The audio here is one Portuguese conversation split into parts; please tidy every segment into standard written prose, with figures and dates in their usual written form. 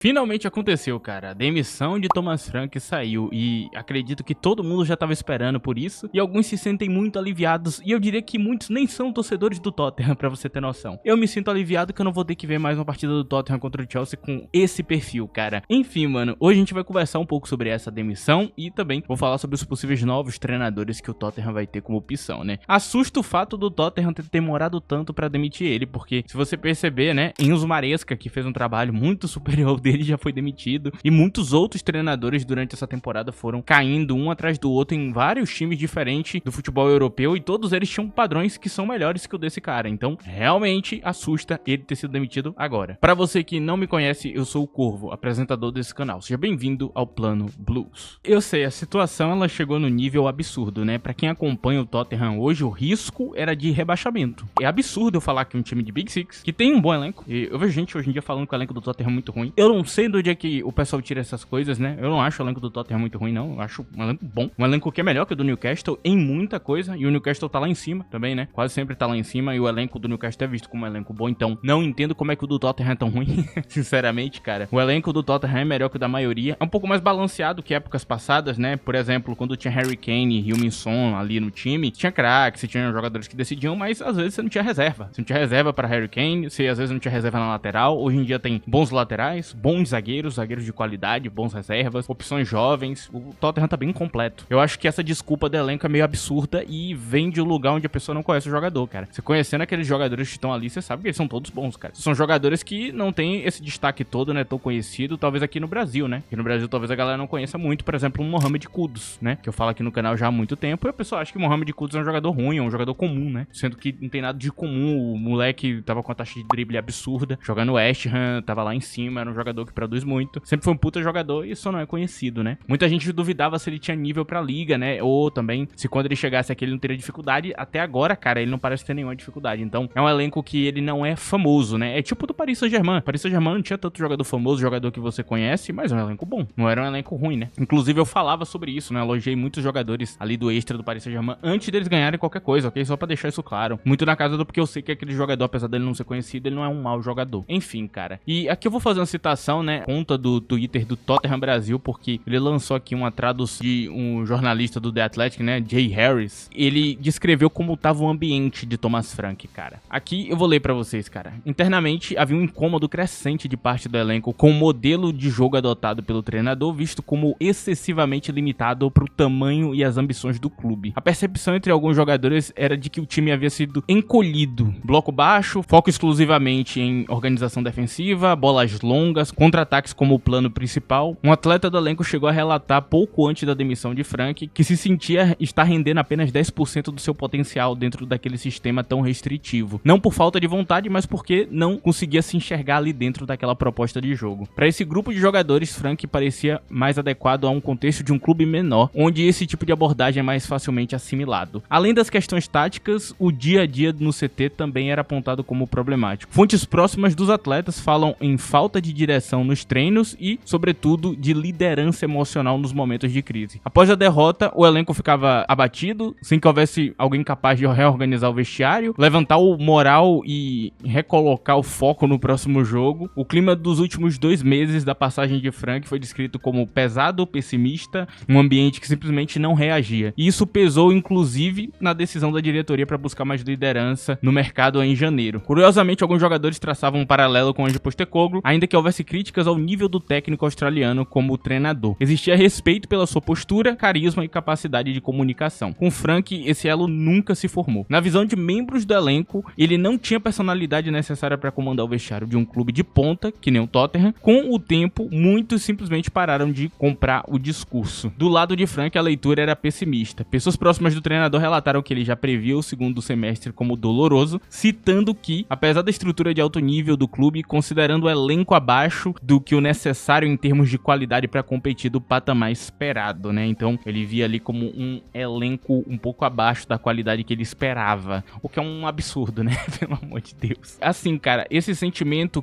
Finalmente aconteceu, cara. A demissão de Thomas Frank saiu e acredito que todo mundo já tava esperando por isso e alguns se sentem muito aliviados e eu diria que muitos nem são torcedores do Tottenham, pra você ter noção. Eu me sinto aliviado que eu não vou ter que ver mais uma partida do Tottenham contra o Chelsea com esse perfil, cara. Enfim, mano, hoje a gente vai conversar um pouco sobre essa demissão e também vou falar sobre os possíveis novos treinadores que o Tottenham vai ter como opção, né? Assusta o fato do Tottenham ter demorado tanto pra demitir ele, porque se você perceber, né, Enzo Maresca, que fez um trabalho muito superior ele já foi demitido e muitos outros treinadores durante essa temporada foram caindo um atrás do outro em vários times diferentes do futebol europeu e todos eles tinham padrões que são melhores que o desse cara, então realmente assusta ele ter sido demitido agora. Pra você que não me conhece, eu sou o Corvo, apresentador desse canal, seja bem-vindo ao Plano Blues. Eu sei, a situação ela chegou no nível absurdo, né? Pra quem acompanha o Tottenham hoje, o risco era de rebaixamento. É absurdo eu falar que um time de Big Six, que tem um bom elenco, e eu vejo gente hoje em dia falando que o elenco do Tottenham é muito ruim, eu não sei do dia que o pessoal tira essas coisas, né? Eu não acho o elenco do Tottenham muito ruim, não. Eu acho um elenco bom. Um elenco que é melhor que o do Newcastle em muita coisa. E o Newcastle tá lá em cima também, né? Quase sempre tá lá em cima. E o elenco do Newcastle é visto como um elenco bom. Então, não entendo como é que o do Tottenham é tão ruim. Sinceramente, cara. O elenco do Tottenham é melhor que o da maioria. É um pouco mais balanceado que épocas passadas, né? Por exemplo, quando tinha Harry Kane e Heung-min ali no time, tinha craques, tinha jogadores que decidiam, mas às vezes você não tinha reserva. Você não tinha reserva para Harry Kane, você às vezes não tinha reserva na lateral. Hoje em dia tem bons laterais, bons zagueiros de qualidade, bons reservas, opções jovens. O Tottenham tá bem completo. Eu acho que essa desculpa do elenco é meio absurda e vem de um lugar onde a pessoa não conhece o jogador, cara. Você conhecendo aqueles jogadores que estão ali, você sabe que eles são todos bons, cara. São jogadores que não tem esse destaque todo, né, tão conhecido, talvez aqui no Brasil, né? Aqui no Brasil talvez a galera não conheça muito, por exemplo, o Mohamed Kudus, né? Que eu falo aqui no canal já há muito tempo e a pessoa acha que o Mohamed Kudus é um jogador ruim, é um jogador comum, né? Sendo que não tem nada de comum, o moleque tava com a taxa de drible absurda, jogando West Ham, tava lá em cima, era um jogador que produz muito. Sempre foi um puta jogador e só não é conhecido, né? Muita gente duvidava se ele tinha nível pra liga, né? Ou também, se quando ele chegasse aqui ele não teria dificuldade. Até agora, cara, ele não parece ter nenhuma dificuldade. Então, é um elenco que ele não é famoso, né? É tipo do Paris Saint-Germain. Paris Saint-Germain não tinha tanto jogador famoso, jogador que você conhece, mas é um elenco bom. Não era um elenco ruim, né? Inclusive, eu falava sobre isso, né? Elogiei muitos jogadores ali do extra do Paris Saint-Germain antes deles ganharem qualquer coisa, ok? Só pra deixar isso claro. Muito na casa do porque eu sei que aquele jogador, apesar dele não ser conhecido, ele não é um mau jogador. Enfim, cara. E aqui eu vou fazer uma citação, né? Conta do Twitter do Tottenham Brasil, porque ele lançou aqui uma tradução de um jornalista do The Athletic, né, Jay Harris. Ele descreveu como estava o ambiente de Thomas Frank, cara. Aqui eu vou ler pra vocês, cara. Internamente, havia um incômodo crescente de parte do elenco com o modelo de jogo adotado pelo treinador, visto como excessivamente limitado pro tamanho e as ambições do clube. A percepção entre alguns jogadores era de que o time havia sido encolhido. Bloco baixo, foco exclusivamente em organização defensiva, bolas longas, contra-ataques como o plano principal. Um atleta do elenco chegou a relatar pouco antes da demissão de Frank que se sentia estar rendendo apenas 10% do seu potencial dentro daquele sistema tão restritivo. Não por falta de vontade, mas porque não conseguia se enxergar ali dentro daquela proposta de jogo. Para esse grupo de jogadores, Frank parecia mais adequado a um contexto de um clube menor, onde esse tipo de abordagem é mais facilmente assimilado. Além das questões táticas, o dia a dia no CT também era apontado como problemático. Fontes próximas dos atletas falam em falta de direção nos treinos e, sobretudo, de liderança emocional nos momentos de crise. Após a derrota, o elenco ficava abatido, sem que houvesse alguém capaz de reorganizar o vestiário, levantar o moral e recolocar o foco no próximo jogo. O clima dos últimos 2 meses da passagem de Frank foi descrito como pesado, pessimista, um ambiente que simplesmente não reagia. E isso pesou, inclusive, na decisão da diretoria para buscar mais liderança no mercado em janeiro. Curiosamente, alguns jogadores traçavam um paralelo com Ange Postecoglou, ainda que houvesse críticas ao nível do técnico australiano como treinador. Existia respeito pela sua postura, carisma e capacidade de comunicação. Com Frank, esse elo nunca se formou. Na visão de membros do elenco, ele não tinha a personalidade necessária para comandar o vestiário de um clube de ponta, que nem o Tottenham. Com o tempo, muitos simplesmente pararam de comprar o discurso. Do lado de Frank, a leitura era pessimista. Pessoas próximas do treinador relataram que ele já previa o segundo semestre como doloroso, citando que, apesar da estrutura de alto nível do clube, considerando o elenco abaixo do que o necessário em termos de qualidade para competir do patamar esperado, né? Então, ele via ali como um elenco um pouco abaixo da qualidade que ele esperava, o que é um absurdo, né? Pelo amor de Deus. Assim, cara, esse sentimento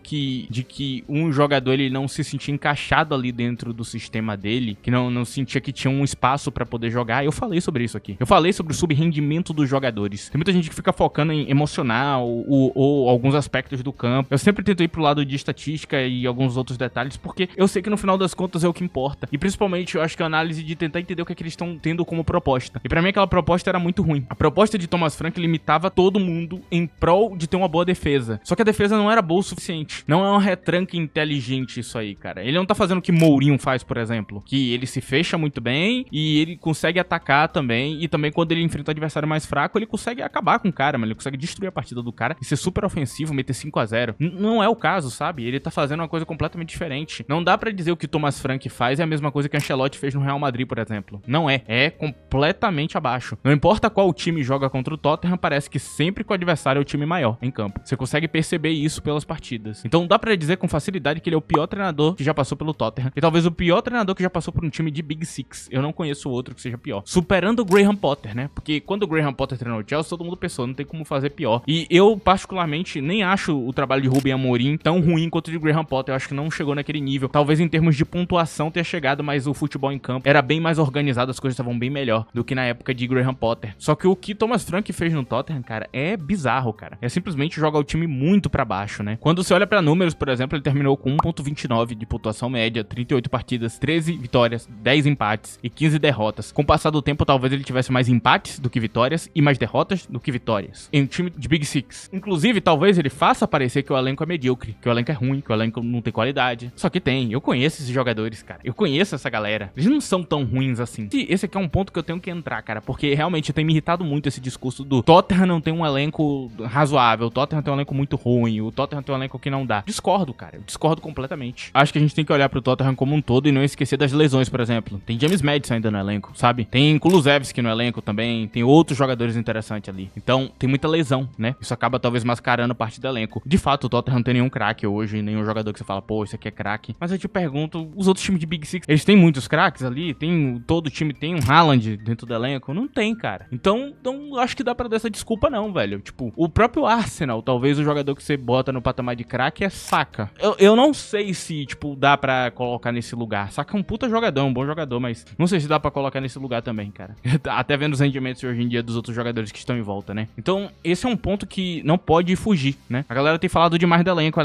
de que um jogador ele não se sentia encaixado ali dentro do sistema dele, que não sentia que tinha um espaço para poder jogar, eu falei sobre isso aqui. Eu falei sobre o subrendimento dos jogadores. Tem muita gente que fica focando em emocional ou alguns aspectos do campo. Eu sempre tento ir pro lado de estatística e alguns alguns outros detalhes, porque eu sei que no final das contas é o que importa. E principalmente eu acho que a análise de tentar entender o que é que eles estão tendo como proposta. E pra mim aquela proposta era muito ruim. A proposta de Thomas Frank limitava todo mundo em prol de ter uma boa defesa. Só que a defesa não era boa o suficiente. Não é uma retranca inteligente isso aí, cara. Ele não tá fazendo o que Mourinho faz, por exemplo, que ele se fecha muito bem e ele consegue atacar também, e também quando ele enfrenta um adversário mais fraco, ele consegue acabar com o cara, mano. Ele consegue destruir a partida do cara e ser super ofensivo, meter 5-0. Não é o caso, sabe? Ele tá fazendo uma coisa completamente diferente. Não dá pra dizer o que Thomas Frank faz é a mesma coisa que Ancelotti fez no Real Madrid, por exemplo. Não é. É completamente abaixo. Não importa qual time joga contra o Tottenham, parece que sempre que o adversário é o time maior em campo. Você consegue perceber isso pelas partidas. Então dá pra dizer com facilidade que ele é o pior treinador que já passou pelo Tottenham. E talvez o pior treinador que já passou por um time de Big Six. Eu não conheço outro que seja pior. Superando o Graham Potter, né? Porque quando o Graham Potter treinou o Chelsea, todo mundo pensou, não tem como fazer pior. E eu, particularmente, nem acho o trabalho de Ruben Amorim tão ruim quanto o de Graham Potter. Eu acho que não chegou naquele nível. Talvez em termos de pontuação tenha chegado, mas o futebol em campo era bem mais organizado, as coisas estavam bem melhor do que na época de Graham Potter. Só que o que Thomas Frank fez no Tottenham, cara, é bizarro, cara. É simplesmente jogar o time muito pra baixo, né? Quando você olha pra números, por exemplo, ele terminou com 1.29 de pontuação média, 38 partidas, 13 vitórias, 10 empates e 15 derrotas. Com o passar do tempo, talvez ele tivesse mais empates do que vitórias e mais derrotas do que vitórias em um time de Big Six. Inclusive, talvez ele faça parecer que o elenco é medíocre, que o elenco é ruim, que o elenco não tem qualidade. Só que tem. Eu conheço esses jogadores, cara. Eu conheço essa galera. Eles não são tão ruins assim. E esse aqui é um ponto que eu tenho que entrar, cara, porque realmente tem me irritado muito esse discurso do Tottenham não tem um elenco razoável, o Tottenham tem um elenco muito ruim, o Tottenham tem um elenco que não dá. Discordo, cara. Eu discordo completamente. Acho que a gente tem que olhar pro Tottenham como um todo e não esquecer das lesões, por exemplo. Tem James Maddison ainda no elenco, sabe? Tem Kulusevski no elenco também, tem outros jogadores interessantes ali. Então, tem muita lesão, né? Isso acaba talvez mascarando parte do elenco. De fato, o Tottenham não tem nenhum craque hoje, nenhum jogador que você fala, pô, isso aqui é craque. Mas eu te pergunto, os outros times de Big Six, eles têm muitos craques ali? Todo time tem um Haaland dentro do elenco? Não tem, cara. Então, não acho que dá pra dar essa desculpa não, velho. Tipo, o próprio Arsenal, talvez o jogador que você bota no patamar de craque é Saka. Eu não sei se, tipo, dá pra colocar nesse lugar. Saka é um puta jogador, um bom jogador, mas não sei se dá pra colocar nesse lugar também, cara. Até vendo os rendimentos hoje em dia dos outros jogadores que estão em volta, né? Então, esse é um ponto que não pode fugir, né? A galera tem falado demais do elenco,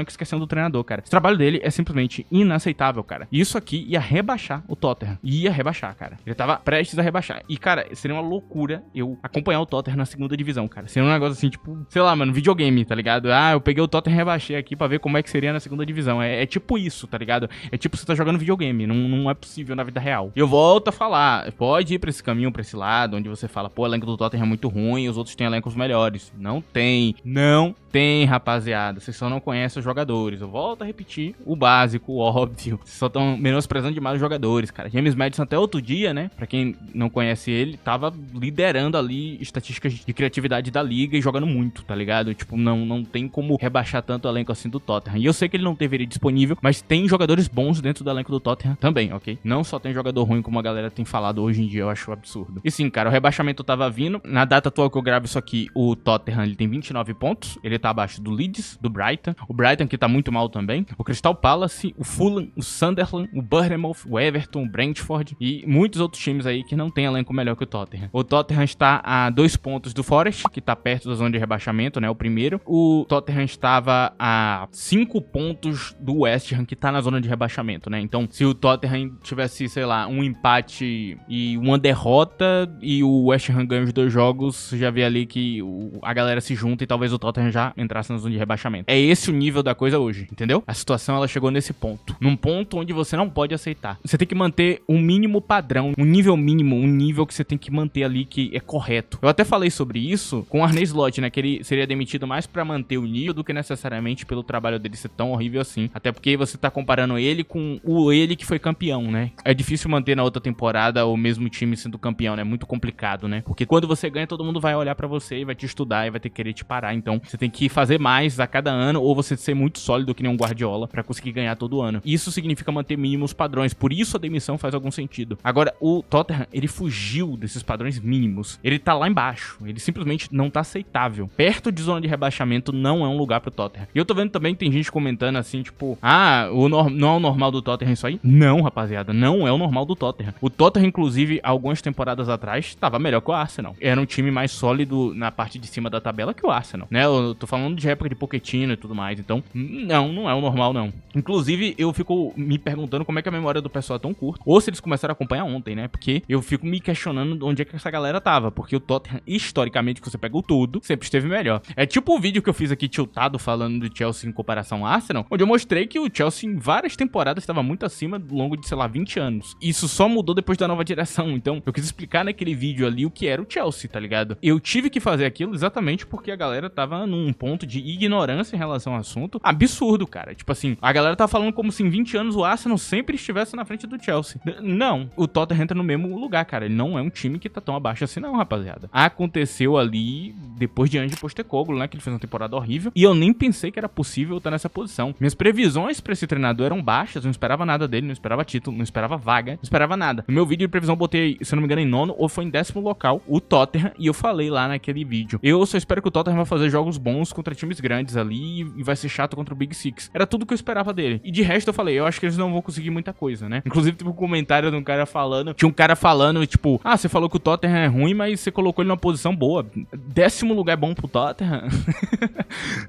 esquecendo do treinador, cara. Esse trabalho dele é simplesmente inaceitável, cara. E isso aqui ia rebaixar o Tottenham. Ia rebaixar, cara. Ele tava prestes a rebaixar. E, cara, seria uma loucura eu acompanhar o Tottenham na segunda divisão, cara. Seria um negócio assim, tipo, sei lá, mano, videogame, tá ligado? Ah, eu peguei o Tottenham e rebaixei aqui pra ver como é que seria na segunda divisão. É tipo isso, tá ligado? É tipo você tá jogando videogame. Não é possível na vida real. E eu volto a falar, pode ir pra esse caminho, pra esse lado, onde você fala, pô, o elenco do Tottenham é muito ruim, os outros têm elencos melhores. Não tem, rapaziada. Vocês só não conhecem os jogadores. Eu volto a repetir o básico, o óbvio. Vocês só estão menosprezando demais os jogadores, cara. James Maddison até outro dia, né? Pra quem não conhece ele, tava liderando ali estatísticas de criatividade da liga e jogando muito, tá ligado? Tipo, não tem como rebaixar tanto o elenco assim do Tottenham. E eu sei que ele não teve ele disponível, mas tem jogadores bons dentro do elenco do Tottenham também, ok? Não só tem jogador ruim como a galera tem falado hoje em dia, eu acho absurdo. E sim, cara, o rebaixamento tava vindo. Na data atual que eu gravo isso aqui, o Tottenham, ele tem 29 pontos. Ele tá abaixo do Leeds, do Brighton. O Brighton que tá muito mal também. O Crystal Palace, o Fulham, o Sunderland, o Bournemouth, o Everton, o Brentford e muitos outros times aí que não tem elenco melhor que o Tottenham. O Tottenham está a 2 pontos do Forest, que tá perto da zona de rebaixamento, né? O primeiro. O Tottenham estava a 5 pontos do West Ham, que tá na zona de rebaixamento, né? Então, se o Tottenham tivesse, sei lá, um empate e uma derrota e o West Ham ganha os 2 jogos, você já vê ali que a galera se junta e talvez o Tottenham já entrasse na zona de rebaixamento. É esse o nível da coisa hoje, entendeu? A situação, ela chegou nesse ponto. Num ponto onde você não pode aceitar. Você tem que manter um mínimo padrão, um nível mínimo, um nível que você tem que manter ali que é correto. Eu até falei sobre isso com o Arne Slot, né? Que ele seria demitido mais pra manter o nível do que necessariamente pelo trabalho dele ser tão horrível assim. Até porque você tá comparando ele com ele que foi campeão, né? É difícil manter na outra temporada o mesmo time sendo campeão, né? É muito complicado, né? Porque quando você ganha, todo mundo vai olhar pra você e vai te estudar e vai ter que querer te parar. Então, você tem que fazer mais a cada ano ou você ser muito sólido que nem um Guardiola pra conseguir ganhar todo ano. Isso significa manter mínimos padrões. Por isso a demissão faz algum sentido. Agora, o Tottenham, ele fugiu desses padrões mínimos. Ele tá lá embaixo. Ele simplesmente não tá aceitável. Perto de zona de rebaixamento não é um lugar pro Tottenham. E eu tô vendo também que tem gente comentando assim, tipo, não é o normal do Tottenham isso aí? Não, rapaziada, não é o normal do Tottenham. O Tottenham, inclusive, algumas temporadas atrás, tava melhor que o Arsenal. Era um time mais sólido na parte de cima da tabela que o Arsenal, né? Eu tô falando de época de Pochettino e tudo mais. Então, não é o normal, não. Inclusive, eu fico me perguntando como é que a memória do pessoal é tão curta. Ou se eles começaram a acompanhar ontem, né? Porque eu fico me questionando onde é que essa galera tava. Porque o Tottenham, historicamente, que você pega o tudo, sempre esteve melhor. É tipo o vídeo que eu fiz aqui tiltado falando do Chelsea em comparação ao Arsenal, onde eu mostrei que o Chelsea em várias temporadas estava muito acima ao longo de, sei lá, 20 anos. Isso só mudou depois da nova direção. Então, eu quis explicar naquele vídeo ali o que era o Chelsea, tá ligado? Eu tive que fazer aquilo exatamente porque a galera tava num ponto de ignorância em relação ao assunto absurdo, cara. Tipo assim, a galera tava falando como se em 20 anos o Arsenal sempre estivesse na frente do Chelsea. Não, o Tottenham entra no mesmo lugar, cara. Ele não é um time que tá tão abaixo assim não, rapaziada. Aconteceu ali depois de Ange Postecoglou, né, que ele fez uma temporada horrível, e eu nem pensei que era possível estar nessa posição. Minhas previsões pra esse treinador eram baixas, não esperava nada dele, não esperava título, não esperava vaga, não esperava nada. No meu vídeo de previsão eu botei, se eu não me engano, em nono ou foi em 10º local, o Tottenham, e eu falei lá naquele vídeo. Eu só espero que o Tottenham vai fazer jogos bons contra times grandes ali e vai ser chato contra o Big Six. Era tudo que eu esperava dele. E de resto eu falei, eu acho que eles não vão conseguir muita coisa, né? Inclusive teve um comentário de um cara falando, tinha um cara falando, tipo, ah, você falou que o Tottenham é ruim, mas você colocou ele numa posição boa. 10º lugar é bom pro Tottenham?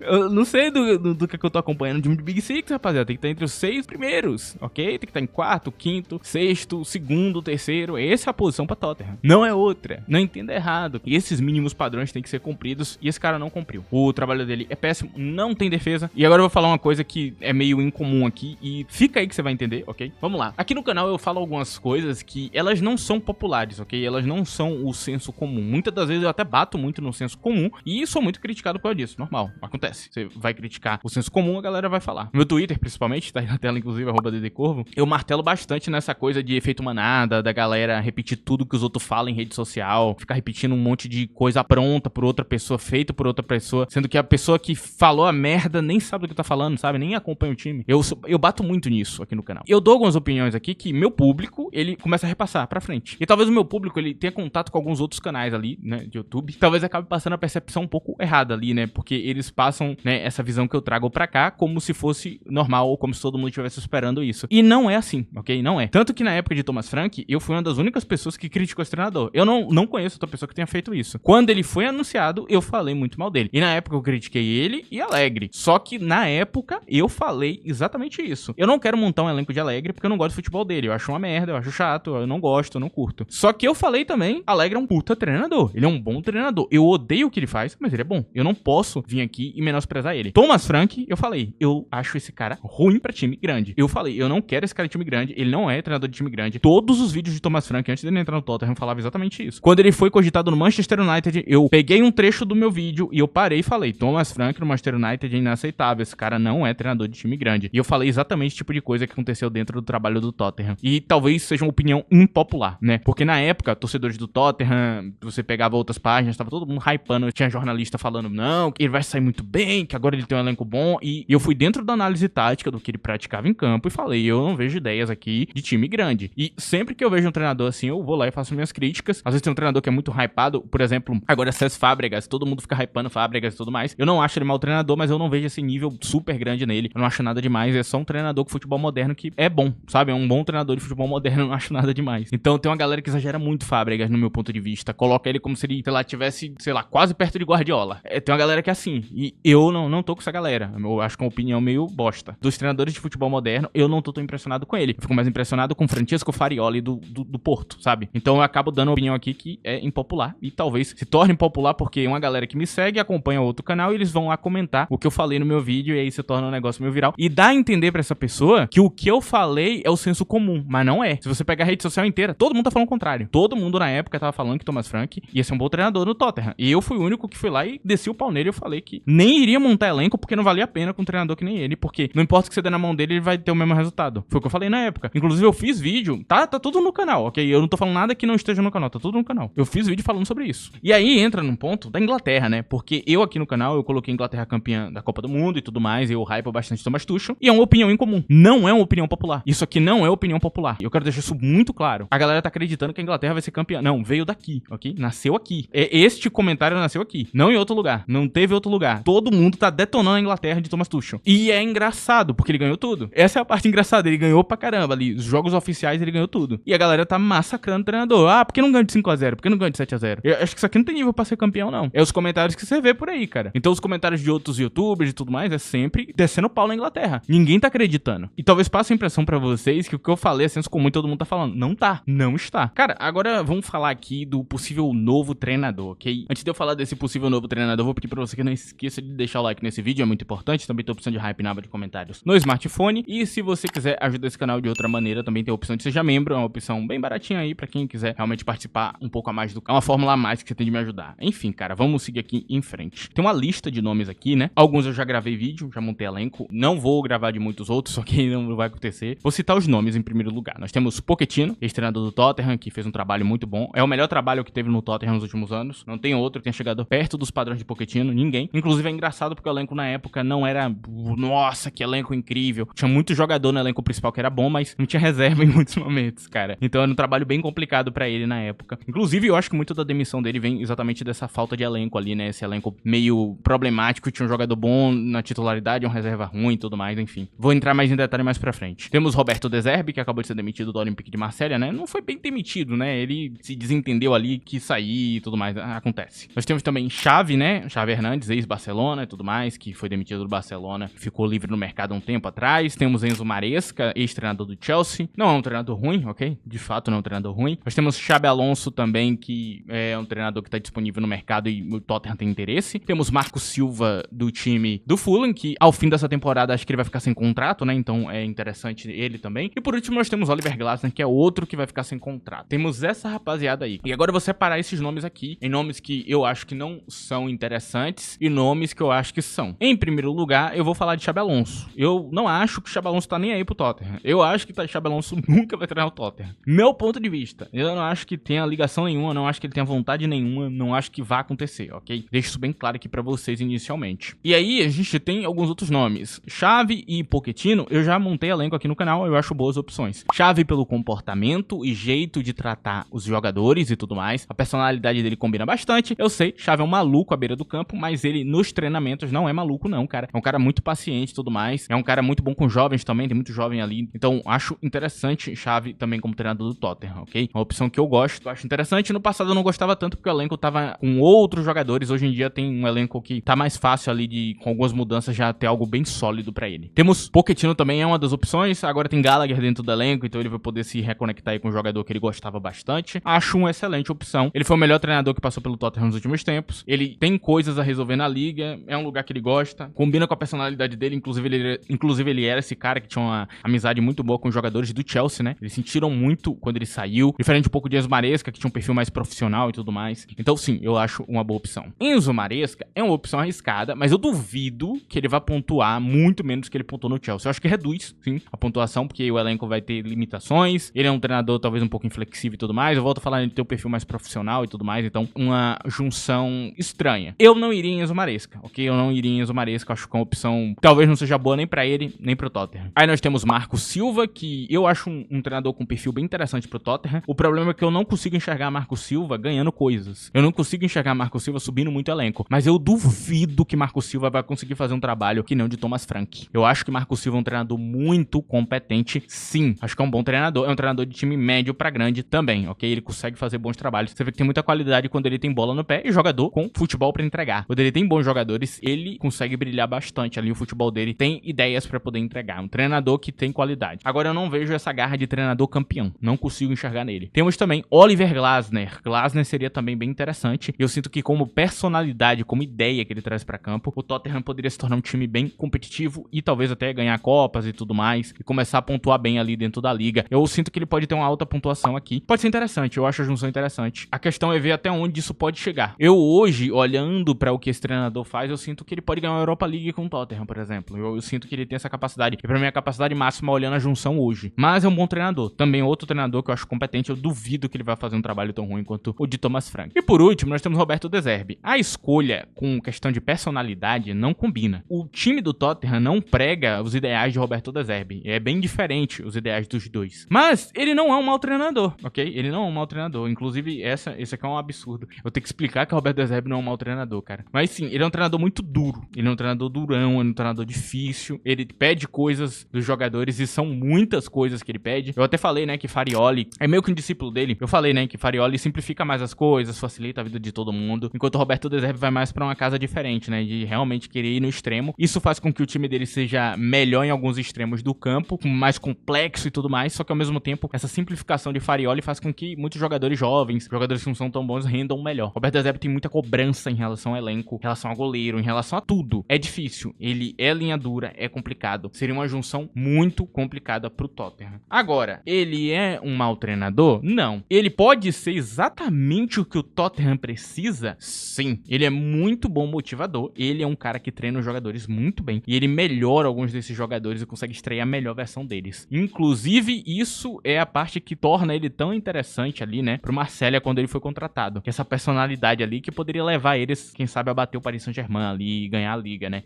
Eu não sei do que eu tô acompanhando de Big Six, rapaziada. Tem que estar entre os 6 primeiros, ok? Tem que estar em 4º, 5º, 6º, 2º, 3º. Essa é a posição pra Tottenham. Não é outra. Não entenda errado. E esses mínimos padrões têm que ser cumpridos e esse cara não cumpriu. O trabalho dele é péssimo, não tem defesa. E agora eu vou falar uma coisa que é meio incomum aqui e fica aí que você vai entender, ok? Vamos lá. Aqui no canal eu falo algumas coisas que elas não são populares, ok? Elas não são o senso comum. Muitas das vezes eu até bato muito no senso comum e sou muito criticado por causa disso. Normal, acontece. Você vai criticar o senso comum, a galera vai falar. No meu Twitter, principalmente, tá aí na tela, inclusive, @ddcorvo, eu martelo bastante nessa coisa de efeito manada, da galera repetir tudo que os outros falam em rede social, ficar repetindo um monte de coisa pronta por outra pessoa, feita por outra pessoa, sendo que a pessoa que falou a merda nem sabe do que tá falando, sabe? Nem acompanha o time. Eu bato muito nisso aqui no canal. Eu dou algumas opiniões aqui que meu público, ele começa a repassar pra frente. E talvez o meu público, ele tenha contato com alguns outros canais ali, né, de YouTube. Talvez acabe passando a percepção um pouco errada ali, né? Porque eles passam, né, essa visão que eu trago pra cá como se fosse normal ou como se todo mundo estivesse esperando isso. E não é assim, ok? Não é. Tanto que na época de Thomas Frank, eu fui uma das únicas pessoas que criticou esse treinador. Eu não conheço outra pessoa que tenha feito isso. Quando ele foi anunciado, eu falei muito mal dele. E na época eu critiquei ele e Alegre. Só que na época eu falei exatamente isso. Eu não quero montar um elenco de Alegre porque eu não gosto do futebol dele. Eu acho uma merda, eu acho chato, eu não gosto, eu não curto. Só que eu falei também, Alegre é um puta treinador. Ele é um bom treinador. Eu odeio o que ele faz, mas ele é bom. Eu não posso vir aqui e menosprezar ele. Thomas Frank, eu falei, eu acho esse cara ruim pra time grande. Eu falei, eu não quero esse cara de time grande. Ele não é treinador de time grande. Todos os vídeos de Thomas Frank, antes dele entrar no Tottenham, falava exatamente isso. Quando ele foi cogitado no Manchester United, eu peguei um trecho do meu vídeo e eu parei e falei, Thomas Frank no Manchester United é inaceitável. Esse cara não é treinador de time grande. E eu falei exatamente o tipo de coisa que aconteceu dentro do trabalho do Tottenham. E talvez seja uma opinião impopular, né? Porque na época, torcedores do Tottenham, você pegava outras páginas, tava todo mundo hypando, tinha jornalista falando, não, que ele vai sair muito bem, que agora ele tem um elenco bom. E eu fui dentro da análise tática do que ele praticava em campo e falei, eu não vejo ideias aqui de time grande. E sempre que eu vejo um treinador assim, eu vou lá e faço minhas críticas. Às vezes tem um treinador que é muito hypado, por exemplo, agora Cesc Fábregas, todo mundo fica hypando Fábregas e tudo mais. Eu não acho ele mau treinador, mas eu não vejo esse nível super grande nele. Eu não acho nada demais, é só um treinador com futebol moderno que é bom, sabe? É um bom treinador de futebol moderno, eu não acho nada demais. Então tem uma galera que exagera muito Fábregas no meu ponto de vista, coloca ele como se ele, sei lá, tivesse, sei lá, quase perto de Guardiola. Tem uma galera que é assim, e eu não tô com essa galera. Eu acho que é uma opinião meio bosta. Dos treinadores de futebol moderno, eu não tô tão impressionado com ele. Eu fico mais impressionado com Francesco Farioli do Porto, sabe? Então eu acabo dando uma opinião aqui que é impopular e talvez se torne impopular porque uma galera que me segue acompanha outro canal e eles vão lá comentar o que eu falei no meu vídeo e aí se torna um negócio meio viral. E dá a entender pra essa pessoa que o que eu falei é o senso comum, mas não é. Se você pegar a rede social inteira, todo mundo tá falando o contrário. Todo mundo na época tava falando que Thomas Frank ia ser um bom treinador no Tottenham. E eu fui o único que fui lá e desci o pau nele e eu falei que nem iria montar elenco porque não valia a pena com um treinador que nem ele, porque não importa o que você der na mão dele, ele vai ter o mesmo resultado. Foi o que eu falei na época. Inclusive eu fiz vídeo, tá tudo no canal, ok? Eu não tô falando nada que não esteja no canal, tá tudo no canal. Eu fiz vídeo falando sobre isso. E aí entra num ponto da Inglaterra, né? Porque eu aqui no canal, eu coloquei a Inglaterra campeã da Copa do Mundo e tudo mais, eu hypo bastante Thomas Tuchel, e é uma opinião incomum. Não é uma opinião popular. Isso aqui não é opinião popular. Eu quero deixar isso muito claro. A galera tá acreditando que a Inglaterra vai ser campeã. Não, veio daqui, ok? Nasceu aqui. Este comentário nasceu aqui. Não em outro lugar. Não teve outro lugar. Todo mundo tá detonando a Inglaterra de Thomas Tuchel. E é engraçado, porque ele ganhou tudo. Essa é a parte engraçada. Ele ganhou pra caramba ali. Os jogos oficiais ele ganhou tudo. E a galera tá massacrando o treinador. Ah, por que não ganha de 5x0? Por que não ganha de 7x0? Eu acho que isso aqui não tem nível pra ser campeão, não. É os comentários que você vê por aí, cara. cara. Então os comentários de outros youtubers e tudo mais é sempre descendo o pau na Inglaterra. Ninguém tá acreditando. E talvez passe a impressão pra vocês que o que eu falei é senso comum e todo mundo tá falando. Não tá. Não está. Cara, agora vamos falar aqui do possível novo treinador, ok? Antes de eu falar desse possível novo treinador, eu vou pedir pra você que não esqueça de deixar o like nesse vídeo, é muito importante. Também tem a opção de hype na aba de comentários no smartphone. E se você quiser ajudar esse canal de outra maneira, também tem a opção de seja membro. É uma opção bem baratinha aí pra quem quiser realmente participar um pouco a mais do canal. É uma fórmula a mais que você tem de me ajudar. Enfim, cara, vamos seguir aqui em frente. Tem uma lista de nomes aqui, né? Alguns eu já gravei vídeo, já montei elenco. Não vou gravar de muitos outros, ok? Não vai acontecer. Vou citar os nomes em primeiro lugar. Nós temos Pochettino, ex-treinador do Tottenham, que fez um trabalho muito bom. É o melhor trabalho que teve no Tottenham nos últimos anos. Não tem outro que tenha chegado perto dos padrões de Pochettino, ninguém. Inclusive é engraçado porque o elenco na época não era, nossa, que elenco incrível. Tinha muito jogador no elenco principal que era bom, mas não tinha reserva em muitos momentos, cara. Então era um trabalho bem complicado pra ele na época. Inclusive eu acho que muito da demissão dele vem exatamente dessa falta de elenco ali, né? Esse elenco meio problemático, tinha um jogador bom na titularidade, um reserva ruim e tudo mais, enfim. Vou entrar mais em detalhe mais pra frente. Temos Roberto De Zerbi, que acabou de ser demitido do Olympique de Marselha, né? Não foi bem demitido, né? Ele se desentendeu ali, quis sair e tudo mais, acontece. Nós temos também Xavi, né? Xavi Hernandes, ex-Barcelona e tudo mais, que foi demitido do Barcelona, ficou livre no mercado há um tempo atrás. Temos Enzo Maresca, ex-treinador do Chelsea. Não é um treinador ruim, ok? De fato não é um treinador ruim. Nós temos Xabi Alonso também, que é um treinador que tá disponível no mercado e o Tottenham tem interesse. Temos Marco Silva do time do Fulham, que ao fim dessa temporada acho que ele vai ficar sem contrato, né? Então é interessante ele também. E por último nós temos Oliver Glasner, que é outro que vai ficar sem contrato. Temos essa rapaziada aí. E agora eu vou separar esses nomes aqui em nomes que eu acho que não são interessantes e nomes que eu acho que são. Em primeiro lugar, eu vou falar de Xabi Alonso. Eu não acho que o Xabi Alonso tá nem aí pro Tottenham. Eu acho que o Xabi Alonso nunca vai treinar o Tottenham. Meu ponto de vista. Eu não acho que tenha ligação nenhuma, não acho que ele tenha vontade nenhuma, não acho que vá acontecer, ok? Deixo isso bem claro aqui pra vocês inicialmente. E aí, a gente tem alguns outros nomes. Xavi e Pochettino, eu já montei elenco aqui no canal, eu acho boas opções. Xavi pelo comportamento e jeito de tratar os jogadores e tudo mais. A personalidade dele combina bastante. Eu sei, Xavi é um maluco à beira do campo, mas ele nos treinamentos não é maluco não, cara. É um cara muito paciente e tudo mais. É um cara muito bom com jovens também, tem muito jovem ali. Então, acho interessante Xavi também como treinador do Tottenham, ok? Uma opção que eu gosto, acho interessante. No passado eu não gostava tanto porque o elenco tava com outros jogadores. Hoje em dia tem um elenco que tá mais fácil ali de, com algumas mudanças, já ter algo bem sólido pra ele. Temos Pochettino também, é uma das opções. Agora tem Gallagher dentro do elenco, então ele vai poder se reconectar aí com um jogador que ele gostava bastante. Acho uma excelente opção. Ele foi o melhor treinador que passou pelo Tottenham nos últimos tempos. Ele tem coisas a resolver na liga, é um lugar que ele gosta, combina com a personalidade dele, inclusive ele era esse cara que tinha uma amizade muito boa com os jogadores do Chelsea, né? Eles sentiram muito quando ele saiu, diferente um pouco de Enzo Maresca, que tinha um perfil mais profissional e tudo mais. Então sim, eu acho uma boa opção. Enzo Maresca é uma opção arriscada, mas eu duvido que ele vá pontuar muito menos que ele pontuou no Chelsea. Eu acho que reduz, sim, a pontuação, porque o elenco vai ter limitações, ele é um treinador talvez um pouco inflexível e tudo mais. Eu volto a falar, ele tem um perfil mais profissional e tudo mais, então uma junção estranha. Eu não iria em Enzo Maresca, ok? Eu não iria em Enzo Maresca, acho que é uma opção talvez não seja boa nem pra ele, nem pro Tottenham. Aí nós temos Marco Silva, que eu acho um treinador com um perfil bem interessante pro Tottenham. O problema é que eu não consigo enxergar Marco Silva ganhando coisas. Eu não consigo enxergar Marco Silva subindo muito elenco, mas eu duvido que Marco Silva vai conseguir fazer um trabalho que não de Thomas Frank. Eu acho que Marco Silva é um treinador muito competente, sim. Acho que é um bom treinador, é um treinador de time médio pra grande também, ok? Ele consegue fazer bons trabalhos. Você vê que tem muita qualidade quando ele tem bola no pé e jogador com futebol pra entregar. Quando ele tem bons jogadores, ele consegue brilhar bastante ali. O futebol dele tem ideias pra poder entregar. Um treinador que tem qualidade. Agora eu não vejo essa garra de treinador campeão. Não consigo enxergar nele. Temos também Oliver Glasner. Glasner seria também bem interessante. Eu sinto que como personalidade, como ideia que ele traz pra campo, o Tottenham poderia se tornar um time bem competitivo e talvez até ganhar copas e tudo mais e começar a pontuar bem ali dentro da liga. Eu sinto que ele pode ter uma alta pontuação aqui. Pode ser interessante, eu acho a junção interessante. A questão é ver até onde isso pode chegar. Eu hoje, olhando pra o que esse treinador faz, eu sinto que ele pode ganhar a Europa League com o Tottenham, por exemplo. Eu sinto que ele tem essa capacidade. E pra mim a capacidade máxima olhando a junção hoje. Mas é um bom treinador. Também outro treinador que eu acho competente, eu duvido que ele vai fazer um trabalho tão ruim quanto o de Thomas Frank. E por último, nós temos Roberto De Zerbi. A escolha com questão de personalidade não combina. O time do Tottenham não prega os ideais de Roberto De Zerbi. É bem diferente os ideais dos dois. Mas ele não é um mau treinador, ok? Ele não é um mau treinador. Inclusive, esse aqui é um absurdo. Eu tenho que explicar que o Roberto De Zerbi não é um mau treinador, cara. Mas sim, ele é um treinador muito duro. Ele é um treinador durão, ele é um treinador difícil. Ele pede coisas dos jogadores e são muitas coisas que ele pede. Eu até falei, né, que Farioli é meio que um discípulo dele. Eu falei, né, que Farioli simplifica mais as coisas, facilita a vida de todo mundo. Enquanto o Roberto De Zerbi vai mais pra uma casa diferente, né? De realmente querer ir no extremo. Isso faz com que o time dele seja melhor em alguns extremos do campo, mais complexo e tudo mais, só que ao mesmo tempo, essa simplificação de Farioli faz com que muitos jogadores jovens, jogadores que não são tão bons, rendam melhor. Roberto De Zerbi tem muita cobrança em relação ao elenco, em relação ao goleiro, em relação a tudo. É difícil, ele é linha dura, é complicado. Seria uma junção muito complicada pro Tottenham. Agora, ele é um mau treinador? Não. Ele pode ser exatamente o que o Tottenham precisa? Sim. Ele é muito bom motivador, ele é um cara que treina os jogadores muito bem, e ele melhora alguns desses jogadores e consegue extrair a melhor versão deles. Inclusive, isso é a parte que torna ele tão interessante ali, né, pro Marselha quando ele foi contratado. Que essa personalidade ali que poderia levar eles, quem sabe, a bater o Paris Saint-Germain ali e ganhar a liga, né.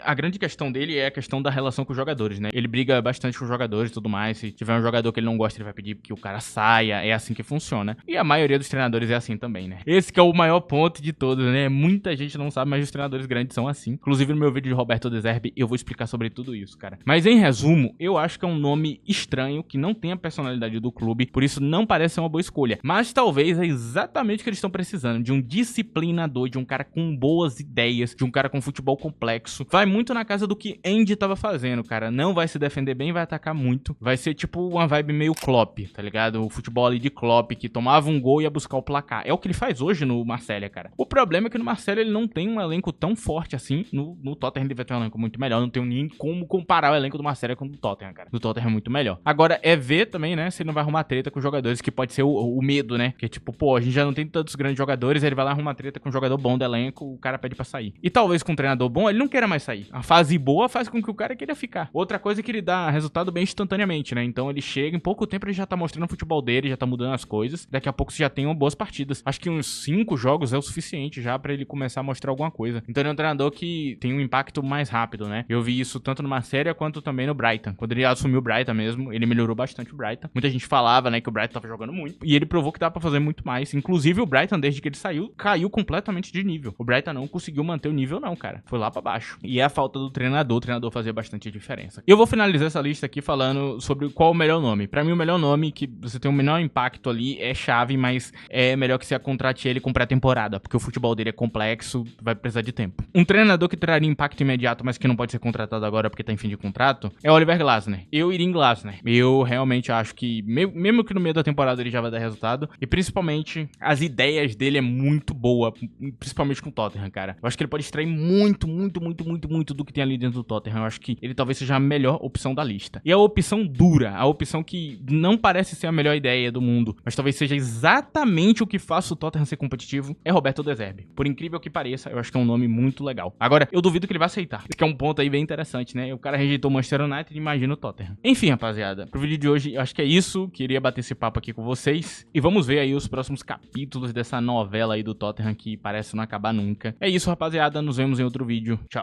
A grande questão dele é a questão da relação com os jogadores, né. Ele briga bastante com os jogadores e tudo mais. Se tiver um jogador que ele não gosta, ele vai pedir que o cara saia. É assim que funciona. E a maioria dos treinadores é assim também, né. Esse que é o maior ponto de todos, né. Muita gente não sabe, mas os treinadores grandes são assim. Inclusive no meu vídeo de Roberto De Zerbi eu vou explicar sobre tudo isso, cara. Mas em resumo, eu acho que é um nome estranho, que não tem a personalidade do clube, por isso não parece ser uma boa escolha. Mas talvez é exatamente o que eles estão precisando, de um disciplinador, de um cara com boas ideias, de um cara com futebol complexo. Vai muito na casa do que Andy tava fazendo, cara. Não vai se defender bem, vai atacar muito. Vai ser tipo uma vibe meio Klopp, tá ligado? O futebol ali de Klopp, que tomava um gol e ia buscar o placar. É o que ele faz hoje no Marselha, cara. O problema é que no Marselha ele não tem um elenco tão forte assim. No Tottenham ele vai ter um elenco muito melhor. Não tenho nem como comparar o elenco do Marselha com o do Tottenham, cara. Do Tottenham é muito melhor. Agora, é ver também, né, se ele não vai arrumar treta com os jogadores, que pode ser o medo, né? Que é tipo, pô, a gente já não tem tantos grandes jogadores, aí ele vai lá arrumar treta com um jogador bom do elenco, o cara pede pra sair. E talvez com um treinador bom, ele não queira mais sair. A fase boa faz com que o cara queira ficar. Outra coisa é que ele dá resultado bem instantaneamente, né? Então ele chega, em pouco tempo ele já tá mostrando o futebol dele, já tá mudando as coisas. Daqui a pouco você já tem boas partidas. Acho que uns 5 jogos é o suficiente já pra ele começar a mostrar alguma coisa. Então ele é um treinador que tem um impacto mais rápido, né? Eu vi isso tanto no Marselha quanto também no Brighton. Quando ele assumiu o Brighton mesmo, ele melhorou bastante o Brighton. Muita gente falava, né, que o Brighton tava jogando muito. E ele provou que dá pra fazer muito mais. Inclusive o Brighton, desde que ele saiu, caiu completamente de nível. O Brighton não conseguiu manter o nível não, cara. Foi lá pra baixo. E é a falta do treinador. O treinador fazia bastante diferença. Eu vou finalizar essa lista aqui falando sobre qual o melhor nome. Pra mim, o melhor nome, que você tem o menor impacto ali, é Xavi, mas é melhor que você contrate ele com pré-temporada, porque o futebol dele é complexo, vai precisar de tempo. Um treinador que traria impacto imediato, mas que não pode ser contratado agora porque tá em fim de contrato, é Oliver Glasner. Eu iria em Glasner. Eu realmente acho que, mesmo que no meio da temporada ele já vai dar resultado, e principalmente as ideias dele é muito boa, principalmente com o Tottenham, cara. Eu acho que ele pode extrair muito do que tem ali dentro do Tottenham. Eu acho que ele talvez seja a melhor opção da lista. E a opção dura, a opção que não parece ser a melhor ideia do mundo, mas talvez seja exatamente o que faça o Tottenham ser competitivo, é Roberto De Zerbi. Por incrível que pareça, eu acho que é um nome muito legal. Agora, eu duvido que ele vai aceitar, que é um ponto aí bem interessante, né? O cara rejeitou o Manchester United, imagina o Tottenham. Enfim, rapaziada, pro vídeo de hoje, eu acho que é isso. Queria bater esse papo aqui com vocês. E vamos ver aí os próximos capítulos dessa novela aí do Tottenham que parece não acabar nunca. É isso, rapaziada. Nos vemos em outro vídeo. Tchau.